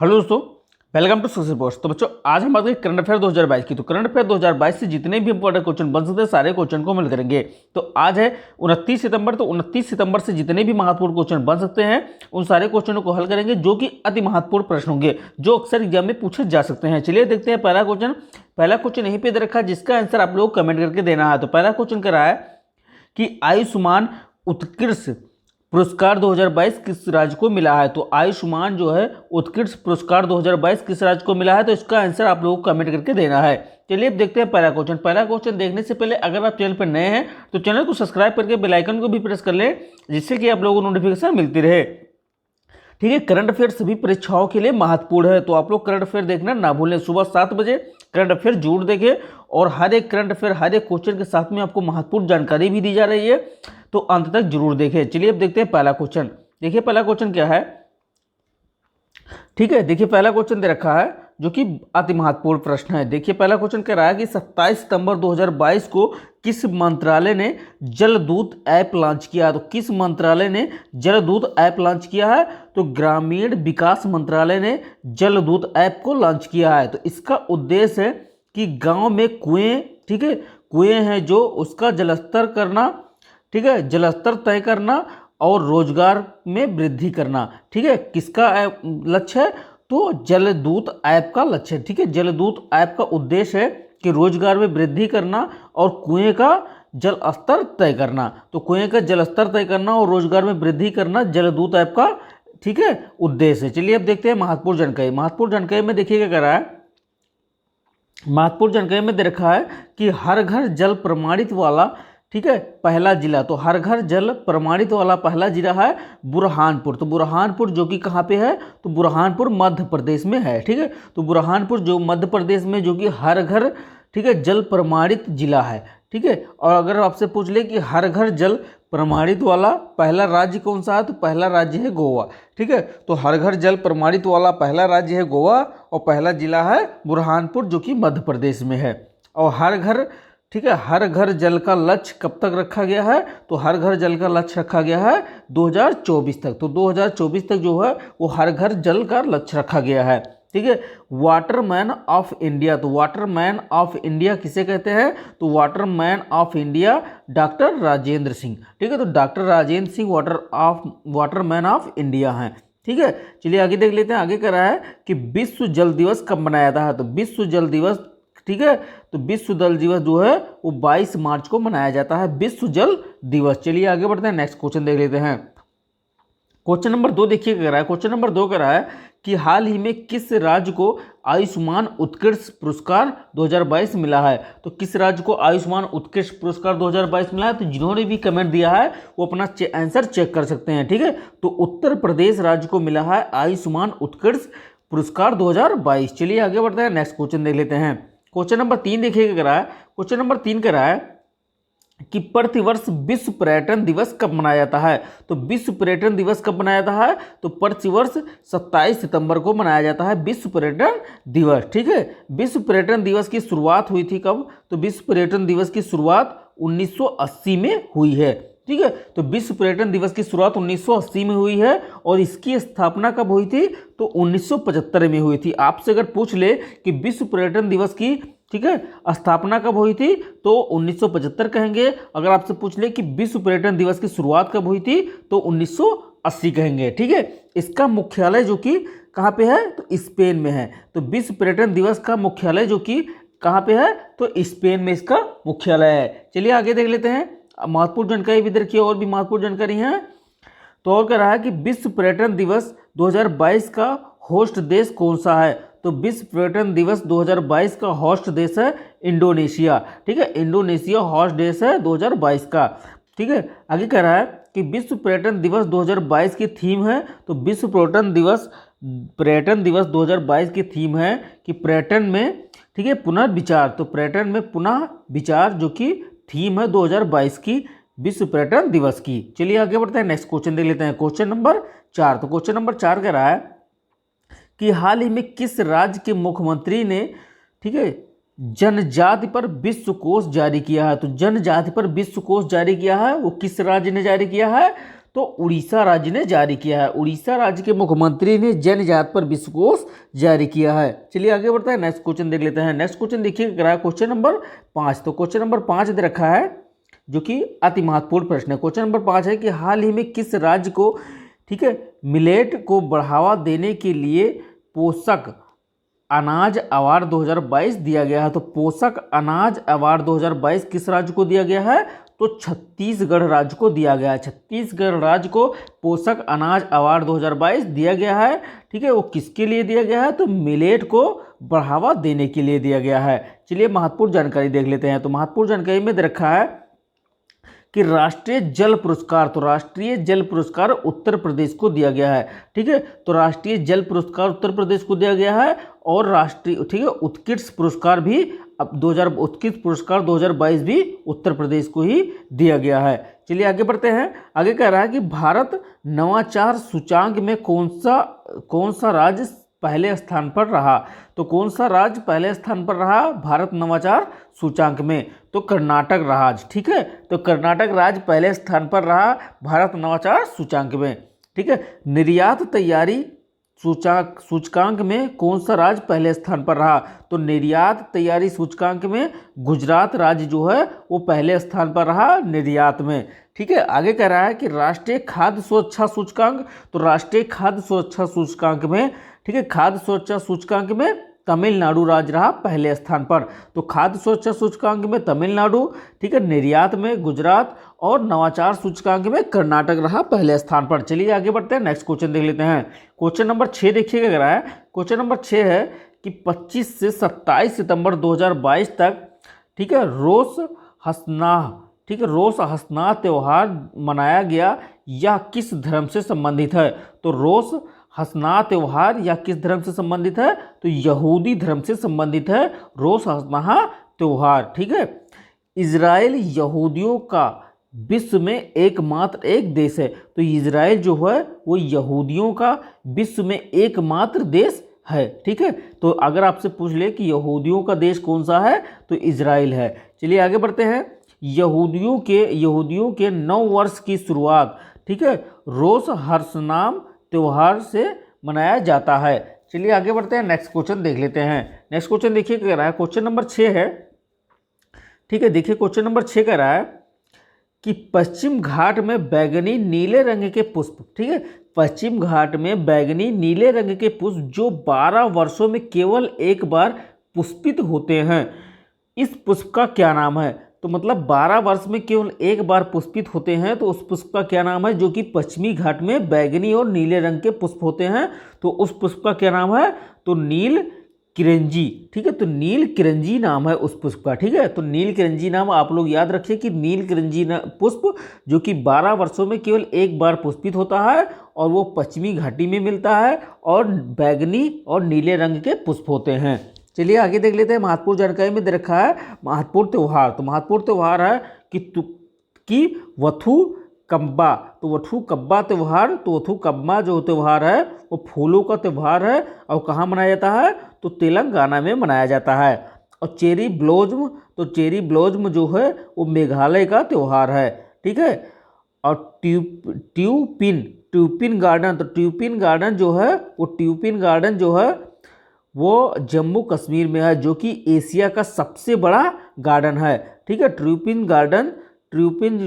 Hello दोस्तों, welcome to success boss. तो बच्चों, आज हम बात करेंगे करंट अफेयर 2022 की। तो करंट अफेयर 2022 से जितने भी इंपॉर्टेंट क्वेश्चन बन सकते हैं सारे क्वेश्चन को मिल करेंगे। तो आज है 29 सितंबर। तो 29 सितंबर से जितने भी महत्वपूर्ण क्वेश्चन बन सकते हैं उन सारे क्वेश्चनों को हल करेंगे, जो कि अति महत्वपूर्ण प्रश्न होंगे जो अक्सर एग्जाम में पूछे जा सकते हैं। चलिए देखते हैं पहला क्वेश्चन। पहला क्वेश्चन यहीं पे दे रखा है, जिसका आंसर आप लोग कमेंट करके देना है। तो पहला क्वेश्चन कह रहा है कि आयुष्मान उत्कृष्ट पुरस्कार 2022 किस राज्य को मिला है। तो आयुष्मान जो है उत्कृष्ट पुरस्कार 2022 किस राज्य को मिला है, तो इसका आंसर आप लोगों को कमेंट करके देना है। चलिए अब देखते हैं पहला क्वेश्चन। पहला क्वेश्चन देखने से पहले अगर आप चैनल पर नए हैं तो चैनल को सब्सक्राइब करके बेल आइकन को भी प्रेस कर लें, जिससे कि आप लोगों को नोटिफिकेशन मिलती रहे। ठीक है, करंट अफेयर सभी परीक्षाओं के लिए महत्वपूर्ण है, तो आप लोग करंट अफेयर देखना ना भूलें। सुबह 7 बजे करंट अफेयर जरूर देखें, और हर एक करंट अफेयर हर एक क्वेश्चन के साथ में आपको महत्वपूर्ण जानकारी भी दी जा रही है, तो अंत तक जरूर देखें। चलिए अब देखते हैं पहला क्वेश्चन। देखिए पहला क्वेश्चन क्या है। ठीक है, देखिए पहला क्वेश्चन दे रखा है जो कि अति महत्वपूर्ण प्रश्न है। देखिए पहला क्वेश्चन कह रहा है कि 27 सितंबर 2022 को किस मंत्रालय ने जलदूत ऐप लॉन्च किया। तो किस मंत्रालय ने जलदूत ऐप लॉन्च किया है, तो ग्रामीण विकास मंत्रालय ने जलदूत ऐप को लॉन्च किया है। तो इसका उद्देश्य है कि गांव में कुएं, ठीक है, कुएं हैं जो उसका जलस्तर करना, ठीक है, जलस्तर तय करना और रोजगार में वृद्धि करना। ठीक है, किसका लक्ष्य है, तो जलदूत ऐप का लक्ष्य है। ठीक है, जलदूत ऐप का उद्देश्य है कि रोजगार में वृद्धि करना और कुएं का जल स्तर तय करना। तो कुएं का जल स्तर तय करना और रोजगार में वृद्धि करना जलदूत ऐप का, ठीक है, उद्देश्य है। चलिए अब देखते हैं महत्वपूर्ण जानकारी। महत्वपूर्ण जानकारी में देखिए क्या कर रहा है। महत्वपूर्ण जानकारी में दे रखा है कि हर घर जल प्रमाणित वाला, ठीक है, पहला जिला। तो हर घर जल प्रमाणित वाला पहला जिला है बुरहानपुर। तो बुरहानपुर जो कि कहाँ पे है, तो बुरहानपुर मध्य प्रदेश में है। ठीक है, तो बुरहानपुर जो मध्य प्रदेश में जो कि हर घर, ठीक है, जल प्रमाणित जिला है। ठीक है, और अगर आपसे पूछ ले कि हर घर जल प्रमाणित वाला पहला राज्य कौन सा है, तो पहला राज्य है गोवा। ठीक है, तो हर घर जल प्रमाणित वाला पहला राज्य है गोवा, और पहला जिला है बुरहानपुर जो कि मध्य प्रदेश में है। और हर घर, ठीक है, हर घर जल का लक्ष्य कब तक रखा गया है, तो हर घर जल का लक्ष्य रखा गया है 2024 तक। तो 2024 तक जो है वो हर घर जल का लक्ष्य रखा गया है। ठीक है, वाटरमैन ऑफ इंडिया। तो वाटरमैन ऑफ इंडिया किसे कहते हैं, तो Waterman of India doctor Rajendra Singh. ठीक है, तो doctor Rajendra Singh Waterman of India हैं। ठीक है, चलिए आगे देख लेते हैं। आगे कह रहा है कि विश्व जल दिवस कब मनाया था। तो विश्व जल दिवस, ठीक है, तो विश्व जल दिवस जो है वो 22 मार्च को मनाया जाता है, विश्व जल दिवस। चलिए आगे बढ़ते हैं, नेक्स्ट क्वेश्चन देख लेते हैं। क्वेश्चन नंबर 2 देखिए क्या कह रहा है। क्वेश्चन नंबर 2 कह रहा है कि हाल ही में किस राज्य को आयुष्मान उत्कृष्ट पुरस्कार 2022 मिला है। तो किस राज्य को आयुष्मान उत्कृष्ट पुरस्कार 2022 मिला है, तो जिन्होंने भी कमेंट दिया है वो अपना आंसर चेक कर सकते हैं। ठीक है, तो उत्तर प्रदेश राज्य को मिला है आयुष्मान उत्कृष्ट पुरस्कार 2022। चलिए आगे बढ़ते हैं, नेक्स्ट क्वेश्चन देख लेते हैं। क्वेश्चन नंबर 3 देखिए क्या कह रहा है। क्वेश्चन नंबर 3 कह रहा है कि प्रतिवर्ष विश्व पर्यटन दिवस कब मनाया जाता है। तो विश्व पर्यटन दिवस कब मनाया जाता है, तो प्रतिवर्ष 27 सितंबर को मनाया जाता है विश्व पर्यटन दिवस। ठीक है, विश्व पर्यटन दिवस की शुरुआत हुई थी कब, तो विश्व पर्यटन दिवस की शुरुआत 1980 में हुई है। ठीक है, तो विश्व पर्यटन दिवस की शुरुआत 1980 में हुई है, और इसकी स्थापना कब हुई थी, तो 1975 में हुई थी। आपसे अगर पूछ ले कि विश्व पर्यटन दिवस की, ठीक है, स्थापना कब हुई थी, तो 1975 कहेंगे। अगर आपसे पूछ ले कि विश्व पर्यटन दिवस की शुरुआत कब हुई थी, तो 1980 कहेंगे। ठीक है, इसका मुख्यालय जो कि कहाँ पे है, तो स्पेन में है। तो विश्व पर्यटन दिवस का मुख्यालय जो कि कहाँ पे है, तो स्पेन में इसका मुख्यालय है। चलिए आगे देख लेते हैं। महत्वपूर्ण जानकारी भी देखिए, और भी महत्वपूर्ण जानकारी है। तो और कह रहा है कि विश्व पर्यटन दिवस 2022 का होस्ट देश कौन सा है। तो विश्व पर्यटन दिवस 2022 का होस्ट देश है इंडोनेशिया। ठीक है, इंडोनेशिया होस्ट देश है 2022 का। ठीक है, आगे कह रहा है कि विश्व पर्यटन दिवस 2022 की थीम है, तो विश्व पर्यटन दिवस 2022 की थीम है कि पर्यटन में, ठीक है, पुनर्विचार। तो पर्यटन में पुनः विचार जो कि थीम है 2022 की विश्व पर्यटन दिवस की। चलिए आगे बढ़ते हैं, नेक्स्ट क्वेश्चन देख लेते हैं। Question number 4। तो क्वेश्चन नंबर 4 कह रहा है कि हाल ही में किस राज्य के मुख्यमंत्री ने, ठीक है, जनजाति पर विश्व कोश जारी किया है। तो जनजाति पर विश्व कोश जारी किया है, वो किस राज्य ने जारी किया है, तो तो उड़ीसा राज्य ने जारी किया है। उड़ीसा राज्य के मुख्यमंत्री ने जन्मजात पर विश्वकोश जारी किया है। चलिए आगे बढ़ते हैं, नेक्स्ट क्वेश्चन देख लेते हैं। नेक्स्ट क्वेश्चन देखिए क्वेश्चन नंबर 5। तो क्वेश्चन नंबर 5 दे रखा है जो कि अति महत्वपूर्ण प्रश्न है। क्वेश्चन नंबर 5 है कि हाल ही में किस राज्य को, ठीक है, मिलेट को बढ़ावा देने के लिए पोषक अनाज अवार्ड 2022 दिया गया है। तो पोषक अनाज अवार्ड 2022 किस राज्य को दिया गया है? तो छत्तीसगढ़ राज्य को दिया गया है। छत्तीसगढ़ राज्य को पोषक अनाज अवार्ड 2022 दिया गया है। ठीक है, वो किसके लिए दिया गया है? तो मिलेट को बढ़ावा देने के लिए दिया गया है। चलिए महत्वपूर्ण जानकारी देख लेते हैं। तो महत्वपूर्ण जानकारी में दे रखा है कि राष्ट्रीय जल पुरस्कार, तो राष्ट्रीय जल पुरस्कार उत्तर प्रदेश को दिया गया है। ठीक है, तो राष्ट्रीय जल पुरस्कार उत्तर प्रदेश को दिया गया है और राष्ट्रीय, ठीक है, उत्कृष्ट पुरस्कार भी अब उत्कृष्ट पुरस्कार 2022 भी उत्तर प्रदेश को ही दिया गया है। चलिए आगे बढ़ते हैं। आगे कह रहा है कि भारत नवाचार सूचांक में कौन सा राज्य पहले स्थान पर रहा? तो कौन सा राज्य पहले स्थान पर रहा भारत नवाचार सूचांक में? तो कर्नाटक राज्य। ठीक है, तो कर्नाटक राज्य पहले स्थान पर रहा भारत नवाचार सूचांक में। ठीक है, निर्यात तैयारी सूचकांक में कौन सा राज्य पहले स्थान पर रहा? तो निर्यात तैयारी सूचकांक में गुजरात राज्य जो है वो पहले स्थान पर रहा निर्यात में। ठीक है, आगे कह रहा है कि राष्ट्रीय खाद्य सुरक्षा सूचकांक, तो राष्ट्रीय खाद्य सुरक्षा सूचकांक में, ठीक है, खाद्य सुरक्षा सूचकांक में तमिलनाडु राज्य रहा पहले स्थान पर। तो खाद्य सुरक्षा सूचकांक में तमिलनाडु, ठीक है, निर्यात में गुजरात और नवाचार सूचकांक में कर्नाटक रहा पहले स्थान पर। चलिए आगे बढ़ते हैं, नेक्स्ट क्वेश्चन देख लेते हैं। क्वेश्चन नंबर 6 देखिएगा क्या है। क्वेश्चन नंबर 6 है कि 25 से 27 सितंबर 2022 तक, ठीक है, रोष हसना त्यौहार मनाया गया, यह किस धर्म से संबंधित है? तो रोष हसना त्यौहार या किस धर्म से संबंधित है? तो यहूदी धर्म से संबंधित है रोष हसना त्यौहार। ठीक है, इजराइल यहूदियों का विश्व में एकमात्र एक देश है। तो इजराइल जो है वो यहूदियों का विश्व में एकमात्र देश है। ठीक है, तो अगर आपसे पूछ ले कि यहूदियों का देश कौन सा है, तो इजराइल है। चलिए आगे बढ़ते हैं। यहूदियों के नव वर्ष की शुरुआत, ठीक है, रोष हर्षनाम त्योहार से मनाया जाता है। चलिए आगे बढ़ते हैं, नेक्स्ट क्वेश्चन देख लेते हैं। नेक्स्ट क्वेश्चन देखिए कह रहा है, क्वेश्चन नंबर 6 है। ठीक है, देखिए क्वेश्चन नंबर 6 कह रहा है कि पश्चिम घाट में बैगनी नीले रंग के पुष्प, ठीक है, पश्चिम घाट में बैगनी नीले रंग के पुष्प जो 12 वर्षों में केवल एक बार पुष्पित होते हैं, इस पुष्प का क्या नाम है? तो मतलब 12 वर्ष में केवल एक बार पुष्पित होते हैं, तो उस पुष्प का क्या नाम है जो कि पश्चिमी घाट में बैगनी और नीले रंग के पुष्प होते हैं? तो उस पुष्प का क्या नाम है? तो नील किरंजी। ठीक है, तो नील किरंजी नाम है उस पुष्प का। ठीक है, तो नील किरंजी नाम आप लोग याद रखिए कि नील किरंजी पुष्प जो कि 12 वर्षों में केवल एक बार पुष्पित होता है और वो पश्चिमी घाटी में मिलता है और बैगनी और नीले रंग के पुष्प होते हैं। चलिए आगे देख लेते हैं। महत्वपूर्ण जानकारी में दे रखा है महत्वपूर्ण त्यौहार। तो महत्वपूर्ण त्यौहार है कि वथु कब्बा। तो वथु कब्बा त्यौहार, तो वथु कब्बा जो त्यौहार है वो फूलों का त्यौहार है और कहाँ मनाया जाता है? तो तेलंगाना में मनाया जाता है। और चेरी ब्लॉसम, तो चेरी ब्लॉसम जो है वो मेघालय का त्यौहार है। ठीक है, और ट्यूपिन गार्डन, तो ट्यूपिन गार्डन जो है वो ट्यूपिन गार्डन जो है वो जम्मू कश्मीर में है, जो कि एशिया का सबसे बड़ा गार्डन है। ठीक है, ट्यूपिन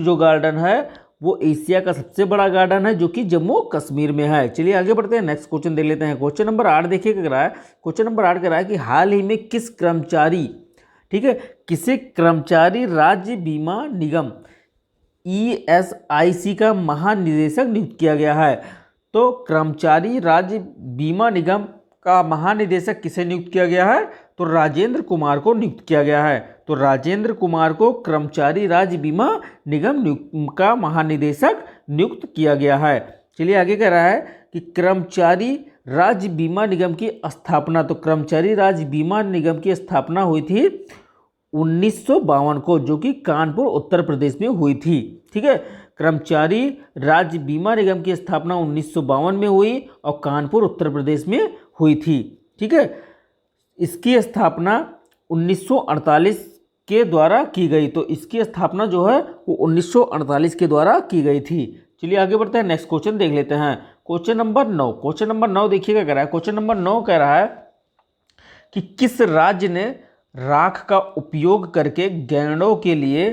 जो गार्डन है वो एशिया का सबसे बड़ा गार्डन है जो कि जम्मू कश्मीर में है। चलिए आगे बढ़ते हैं, नेक्स्ट क्वेश्चन देख लेते हैं। क्वेश्चन नंबर 8 देखिए क्या रहा है। क्वेश्चन नंबर 8 कह रहा है कि हाल ही में किस कर्मचारी, ठीक है, किसे कर्मचारी राज्य बीमा निगम ESIC का महानिदेशक नियुक्त किया गया है? तो कर्मचारी राज्य बीमा निगम का महानिदेशक किसे नियुक्त किया गया है? तो राजेंद्र कुमार को नियुक्त किया गया है। तो राजेंद्र कुमार को कर्मचारी राज्य बीमा निगम का महानिदेशक नियुक्त किया गया है। चलिए आगे कह रहा है कि कर्मचारी राज्य बीमा निगम की स्थापना, तो कर्मचारी राज्य बीमा निगम की स्थापना हुई थी 1952 को, जो कि कानपुर उत्तर प्रदेश में हुई थी। ठीक है, कर्मचारी राज्य बीमा निगम की स्थापना 1952 में हुई और कानपुर उत्तर प्रदेश में हुई थी। ठीक है, इसकी स्थापना 1948 के द्वारा की गई। तो इसकी स्थापना जो है वो 1948 के द्वारा की गई थी। चलिए आगे बढ़ते हैं, नेक्स्ट क्वेश्चन देख लेते हैं। क्वेश्चन नंबर 9, क्वेश्चन नंबर 9 देखिएगा कह रहा है, क्वेश्चन नंबर 9 कह रहा है कि किस राज्य ने राख का उपयोग करके गैंडों के लिए,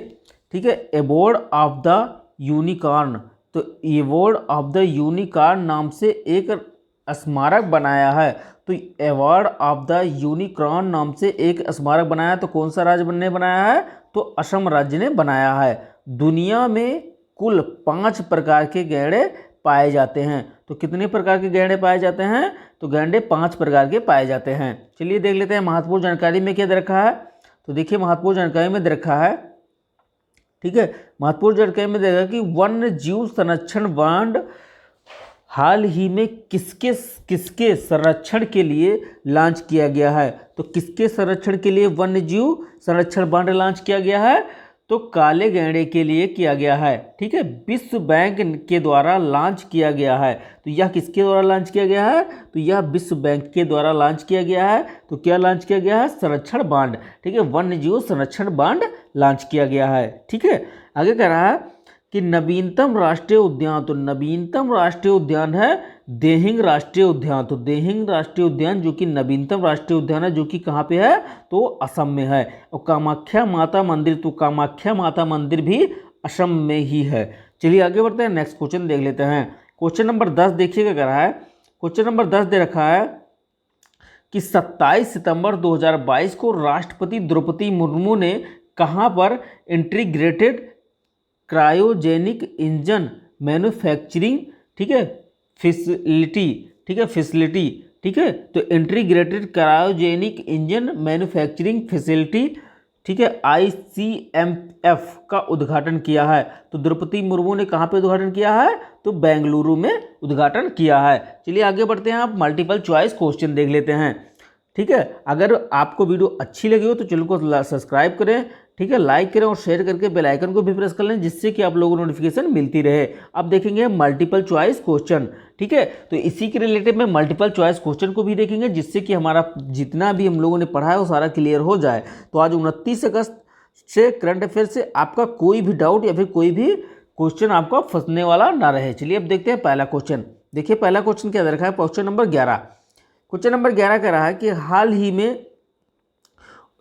ठीक है, अवार्ड ऑफ द यूनिकॉर्न, तो अवार्ड ऑफ द यूनिकॉर्न नाम से एक स्मारक बनाया है। तो अवार्ड ऑफ द यूनिकॉर्न नाम से एक स्मारक बनाया है, तो कौन सा राज्य ने बनाया है? तो असम राज्य ने बनाया है। दुनिया में कुल 5 प्रकार के गैंडे पाए जाते हैं। तो कितने प्रकार के गैंडे पाए जाते हैं? तो गैंडे 5 प्रकार के पाए जाते हैं। चलिए देख लेते हैं महत्वपूर्ण जानकारी में क्या दे रखा है। तो देखिए महत्वपूर्ण जानकारी में दे रखा है, ठीक है, महत्वपूर्ण जानकारी में दे रखा है कि वन्य जीव संरक्षण बांड हाल ही में किसके संरक्षण के लिए लॉन्च किया गया है? तो किसके संरक्षण के लिए वन्य जीव संरक्षण बांड लॉन्च किया गया है? तो काले गैंडे के लिए किया गया है, ठीक है, विश्व बैंक के द्वारा लॉन्च किया गया है। तो यह किसके द्वारा लॉन्च किया गया है? तो यह विश्व बैंक के द्वारा लॉन्च किया गया है। तो क्या लॉन्च किया गया है? संरक्षण बांड, ठीक है, वन्य जीव संरक्षण बांड लॉन्च किया गया है, ठीक है। आगे कह रहा है कि नवीनतम राष्ट्रीय उद्यान, तो नवीनतम राष्ट्रीय उद्यान है देहिंग राष्ट्रीय उद्यान। तो देहिंग राष्ट्रीय उद्यान जो कि नवीनतम राष्ट्रीय उद्यान है, जो कि कहाँ पे है? तो असम में है। और कामाख्या माता मंदिर, तो कामाख्या माता मंदिर भी असम में ही है। चलिए आगे बढ़ते हैं, नेक्स्ट क्वेश्चन देख लेते हैं। क्वेश्चन नंबर 10 देखिएगा क्या रहा है। क्वेश्चन नंबर 10 दे रखा है कि 27 सितंबर 2022 को राष्ट्रपति द्रौपदी मुर्मू ने कहाँ पर इंटीग्रेटेड क्रायोजेनिक इंजन मैन्युफैक्चरिंग, ठीक है, फैसिलिटी, ठीक है, फैसिलिटी, ठीक है, तो integrated cryogenic engine manufacturing facility, ठीक है, ICMF का उद्घाटन किया है। तो द्रौपदी मुर्मू ने कहाँ पे उद्घाटन किया है? तो बेंगलुरु में उद्घाटन किया है। चलिए आगे बढ़ते हैं, आप मल्टीपल चॉइस क्वेश्चन देख लेते हैं, ठीक है। अगर आपको वीडियो अच्छी लगी हो तो चैनल को सब्सक्राइब करें, ठीक है, लाइक करें और शेयर करके बेल आइकन को भी प्रेस कर लें, जिससे कि आप लोगों को नोटिफिकेशन मिलती रहे। अब देखेंगे मल्टीपल चॉइस क्वेश्चन, ठीक है, तो इसी के रिलेटेड में मल्टीपल चॉइस क्वेश्चन को भी देखेंगे, जिससे कि हमारा जितना भी हम लोगों ने पढ़ा है वो सारा क्लियर हो जाए। तो आज 29 अगस्त से करंट अफेयर से आपका कोई भी डाउट या फिर कोई भी क्वेश्चन आपका फंसने वाला ना रहे। चलिए अब देखते हैं पहला क्वेश्चन। देखिए पहला क्वेश्चन क्या दे रखा है, क्वेश्चन नंबर 11। क्वेश्चन नंबर 11 कह रहा है कि हाल ही में,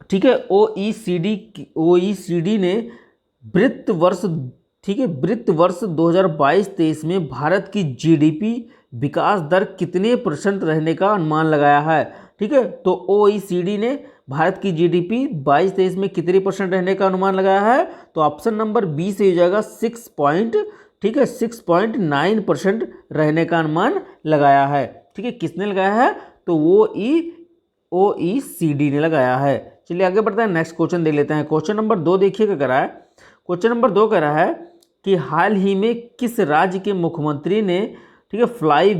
ठीक है, OECD ने वित्त वर्ष, ठीक है, वित्त वर्ष 2022-23 में भारत की GDP विकास दर कितने % रहने का अनुमान लगाया है? ठीक है, तो OECD ने भारत की GDP 22-23 में कितने % रहने का अनुमान लगाया है? तो ऑप्शन नंबर बी से हो जाएगा 6.9% रहने का अनुमान लगाया है, ठीक है। किसने लगाया है? तो वो OECD ने लगाया है। चलिए आगे बढ़ते हैं, नेक्स्ट क्वेश्चन देख लेते हैं। क्वेश्चन नंबर 2 देखिए क्या कह रहा है। क्वेश्चन नंबर 2 कह रहा है कि हाल ही में किस राज्य के मुख्यमंत्री ने, ठीक है, फ्लाई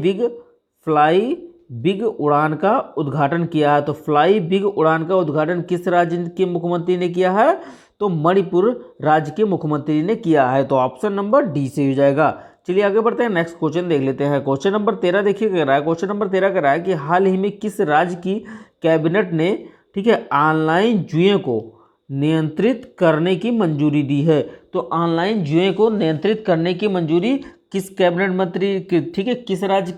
बिग उड़ान का उद्घाटन किया है? तो फ्लाई बिग उड़ान का उद्घाटन किस राज्य के मुख्यमंत्री ने किया है? तो मणिपुर राज्य के मुख्यमंत्री ने किया है। तो ऑप्शन नंबर डी से हो जाएगा। चलिए आगे बढ़ते हैं, नेक्स्ट क्वेश्चन देख लेते हैं। क्वेश्चन नंबर 13 देखिए कह रहा है। क्वेश्चन नंबर 13 कह रहा है कि हाल ही में किस राज्य की कैबिनेट ने, ठीक है, ऑनलाइन जुए को नियंत्रित करने की मंजूरी दी है? तो ऑनलाइन जुए को नियंत्रित करने की मंजूरी किस कैबिनेट मंत्री, ठीक है, किस राज्य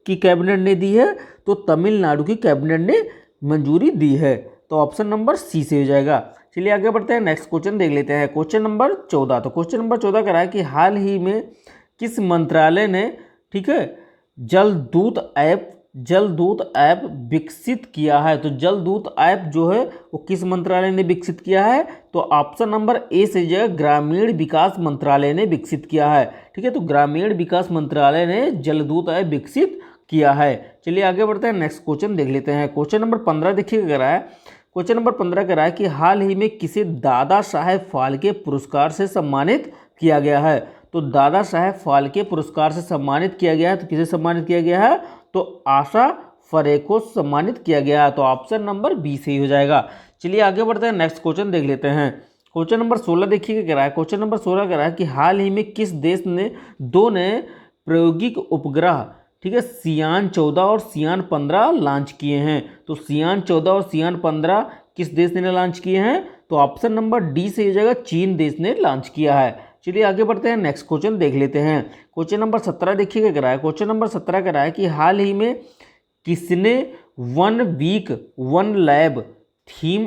की कैबिनेट ने दी है? तो तमिलनाडु की कैबिनेट ने मंजूरी दी है। तो ऑप्शन नंबर सी से हो जाएगा। चलिए आगे बढ़ते हैं, नेक्स्ट क्वेश्चन देख लेते हैं। Question number 14। तो क्वेश्चन नंबर 14 कह रहा है कि हाल ही में किस मंत्रालय ने, ठीक है, जलदूत ऐप विकसित किया है? तो जलदूत ऐप जो है वो किस मंत्रालय ने विकसित किया है? तो ऑप्शन नंबर ए से जो है ग्रामीण विकास मंत्रालय ने विकसित किया है, ठीक है। तो ग्रामीण विकास मंत्रालय ने जलदूत ऐप विकसित किया है। चलिए आगे बढ़ते हैं, नेक्स्ट क्वेश्चन देख लेते हैं। क्वेश्चन नंबर 15 देखिए कह रहा है। क्वेश्चन नंबर 15 कह रहा है कि हाल ही में किसे दादा साहेब फाल्के पुरस्कार से सम्मानित किया गया है? तो दादा साहेब फाल्के पुरस्कार से सम्मानित किया गया है। तो किसे सम्मानित किया गया है? तो आशा फरे को सम्मानित किया गया है। तो ऑप्शन नंबर बी से ही हो जाएगा। चलिए आगे बढ़ते हैं, नेक्स्ट क्वेश्चन देख लेते हैं। क्वेश्चन नंबर 16 देखिए कह रहा है। क्वेश्चन नंबर 16 कह रहा है कि हाल ही में किस देश ने 2 नए प्रायोगिक उपग्रह, ठीक है, सियान 14 और सियान 15 लॉन्च किए हैं? तो सियान 14 और सियान 15 किस देश ने लॉन्च किए हैं? तो ऑप्शन नंबर डी से हो जाएगा, चीन देश ने लॉन्च किया है। चलिए आगे बढ़ते हैं, नेक्स्ट क्वेश्चन देख लेते हैं। क्वेश्चन नंबर 17 देखिए क्या कह रहा है। क्वेश्चन नंबर 17 कह रहा है कि हाल ही में किसने 1 वीक 1 लैब थीम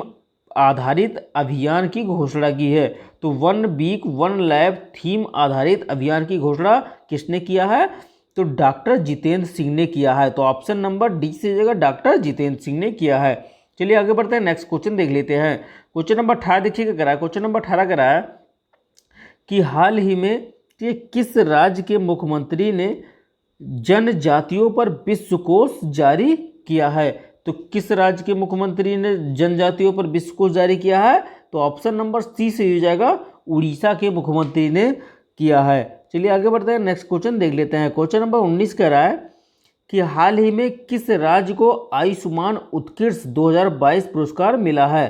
आधारित अभियान की घोषणा की है। तो 1 वीक 1 लैब थीम आधारित अभियान की घोषणा किसने किया है, तो डॉक्टर जितेंद्र सिंह ने किया है। तो ऑप्शन नंबर डी से जगह डॉक्टर जितेंद्र सिंह ने किया है। चलिए आगे बढ़ते हैं, नेक्स्ट क्वेश्चन देख लेते हैं। क्वेश्चन नंबर 18 देखिए क्या कह रहा है। क्वेश्चन नंबर 18 कह रहा है कि हाल ही में ये किस राज्य के मुख्यमंत्री ने जनजातियों पर विश्वकोश जारी किया है। तो किस राज्य के मुख्यमंत्री ने जनजातियों पर विश्वकोश जारी किया है, तो ऑप्शन नंबर सी से हो जाएगा, उड़ीसा के मुख्यमंत्री ने किया है। चलिए आगे बढ़ते हैं, नेक्स्ट क्वेश्चन देख लेते हैं। क्वेश्चन नंबर 19 कह रहा है कि हाल ही में किस राज्य को आयुष्मान उत्कृष्ट 2022 पुरस्कार मिला है।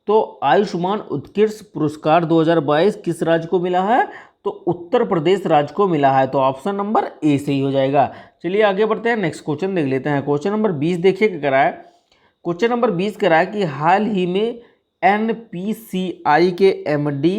तो आयुष्मान उत्कृष्ट पुरस्कार 2022 किस राज्य को मिला है, तो उत्तर प्रदेश राज्य को मिला है। तो ऑप्शन नंबर ए से ही हो जाएगा। चलिए आगे बढ़ते हैं, नेक्स्ट क्वेश्चन देख लेते हैं। क्वेश्चन नंबर 20 देखिए क्या कह रहा है। क्वेश्चन नंबर 20 कह रहा है कि हाल ही में NPCI के MD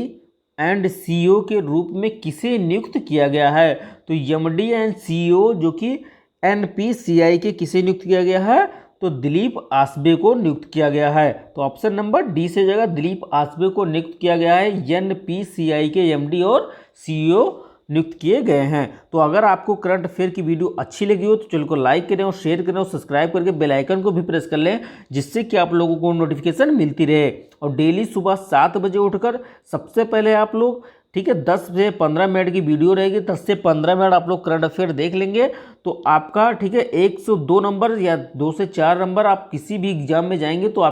एंड CEO के रूप में किसे नियुक्त किया गया है। तो MD एंड CEO जो कि NPCI के किसे नियुक्त किया गया है, तो दिलीप आसबे को नियुक्त किया गया है। तो ऑप्शन नंबर डी से जगह दिलीप आसबे को नियुक्त किया गया है। NPCI के MD और CEO नियुक्त किए गए हैं। तो अगर आपको करंट अफेयर की वीडियो अच्छी लगी हो तो चैनल को लाइक करें और शेयर करें और सब्सक्राइब करके बेल आइकन को भी प्रेस कर लें, जिससे कि आप लोगों को नोटिफिकेशन मिलती रहे। और डेली सुबह 7 बजे उठकर सबसे पहले आप लोग, ठीक है, 10 से 15 मिनट की वीडियो रहेगी, 10 से 15 मिनट आप लोग करंट अफेयर देख लेंगे तो आपका, ठीक है, 102 नंबर या 2 से 4 नंबर आप किसी भी एग्जाम में जाएंगे तो